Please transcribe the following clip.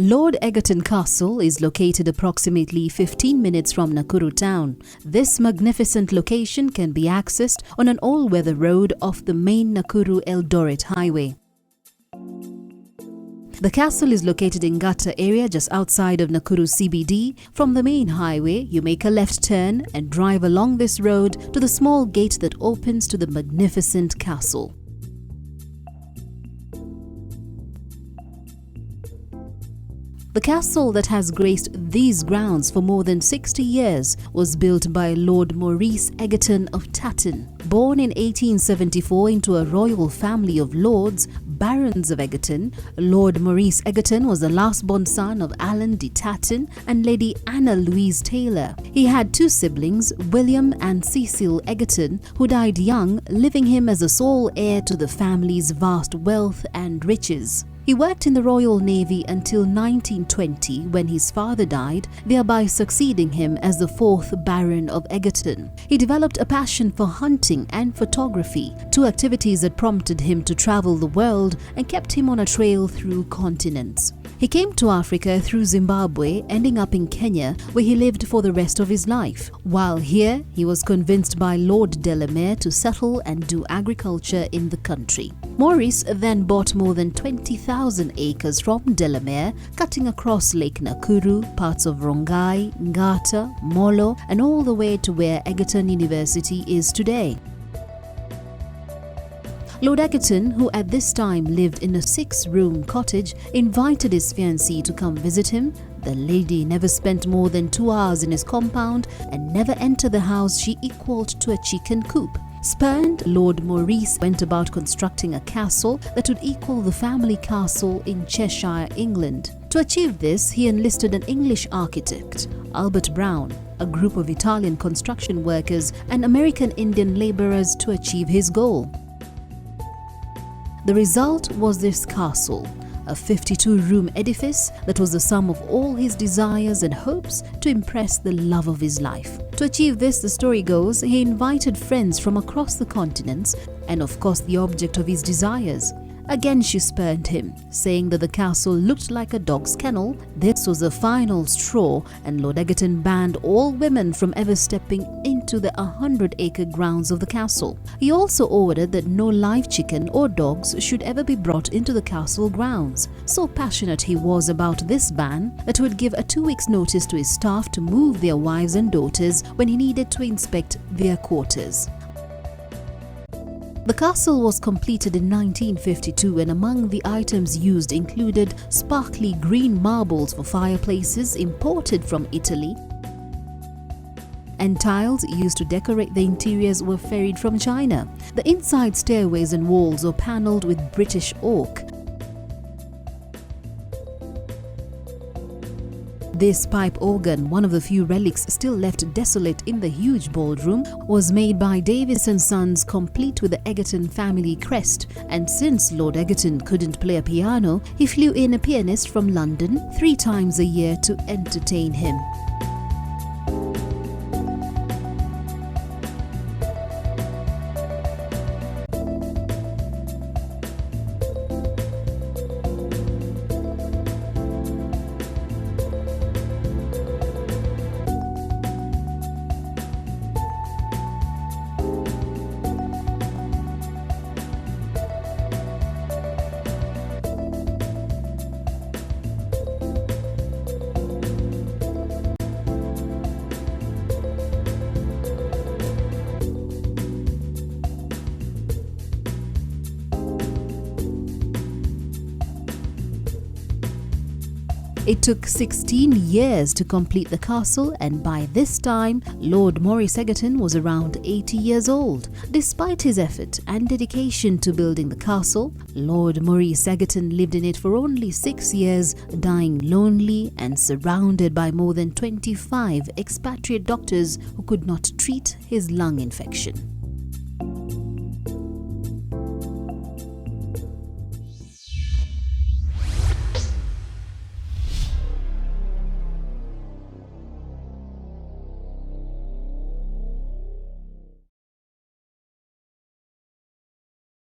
Lord Egerton Castle is located approximately 15 minutes from Nakuru town. This magnificent location can be accessed on an all-weather road off the main Nakuru-Eldoret highway. The castle is located in Ngata area just outside of Nakuru CBD. From the main highway, you make a left turn and drive along this road to the small gate that opens to the magnificent castle. The castle that has graced these grounds for more than 60 years was built by Lord Maurice Egerton of Tatton. Born in 1874 into a royal family of lords, barons of Egerton, Lord Maurice Egerton was the last-born son of Alan de Tatton and Lady Anna Louise Taylor. He had two siblings, William and Cecil Egerton, who died young, leaving him as the sole heir to the family's vast wealth and riches. He worked in the Royal Navy until 1920 when his father died, thereby succeeding him as the fourth Baron of Egerton. He developed a passion for hunting and photography, two activities that prompted him to travel the world and kept him on a trail through continents. He came to Africa through Zimbabwe, ending up in Kenya, where he lived for the rest of his life. While here, he was convinced by Lord Delamere to settle and do agriculture in the country. Maurice then bought more than 20,000 acres from Delamere, cutting across Lake Nakuru, parts of Rongai, Ngata, Molo, and all the way to where Egerton University is today. Lord Egerton, who at this time lived in a 6-room cottage, invited his fiancée to come visit him. The lady never spent more than 2 hours in his compound and never entered the house she equaled to a chicken coop. Spurned, Lord Maurice went about constructing a castle that would equal the family castle in Cheshire, England. To achieve this, he enlisted an English architect, Albert Brown, a group of Italian construction workers and American Indian laborers to achieve his goal. The result was this castle, a 52-room edifice that was the sum of all his desires and hopes to impress the love of his life. To achieve this, the story goes, he invited friends from across the continents and of course the object of his desires. Again she spurned him, saying that the castle looked like a dog's kennel. This was the final straw, and Lord Egerton banned all women from ever stepping into the 100-acre grounds of the castle. He also ordered that no live chicken or dogs should ever be brought into the castle grounds. So passionate he was about this ban that he would give a 2 weeks' notice to his staff to move their wives and daughters when he needed to inspect their quarters. The castle was completed in 1952, and among the items used included sparkly green marbles for fireplaces imported from Italy, and tiles used to decorate the interiors were ferried from China. The inside stairways and walls were panelled with British oak. This pipe organ, one of the few relics still left desolate in the huge ballroom, was made by Davis & Sons, complete with the Egerton family crest, and since Lord Egerton couldn't play a piano, he flew in a pianist from London 3 times a year to entertain him. It took 16 years to complete the castle, and by this time, Lord Maurice Egerton was around 80 years old. Despite his effort and dedication to building the castle, Lord Maurice Egerton lived in it for only 6 years, dying lonely and surrounded by more than 25 expatriate doctors who could not treat his lung infection.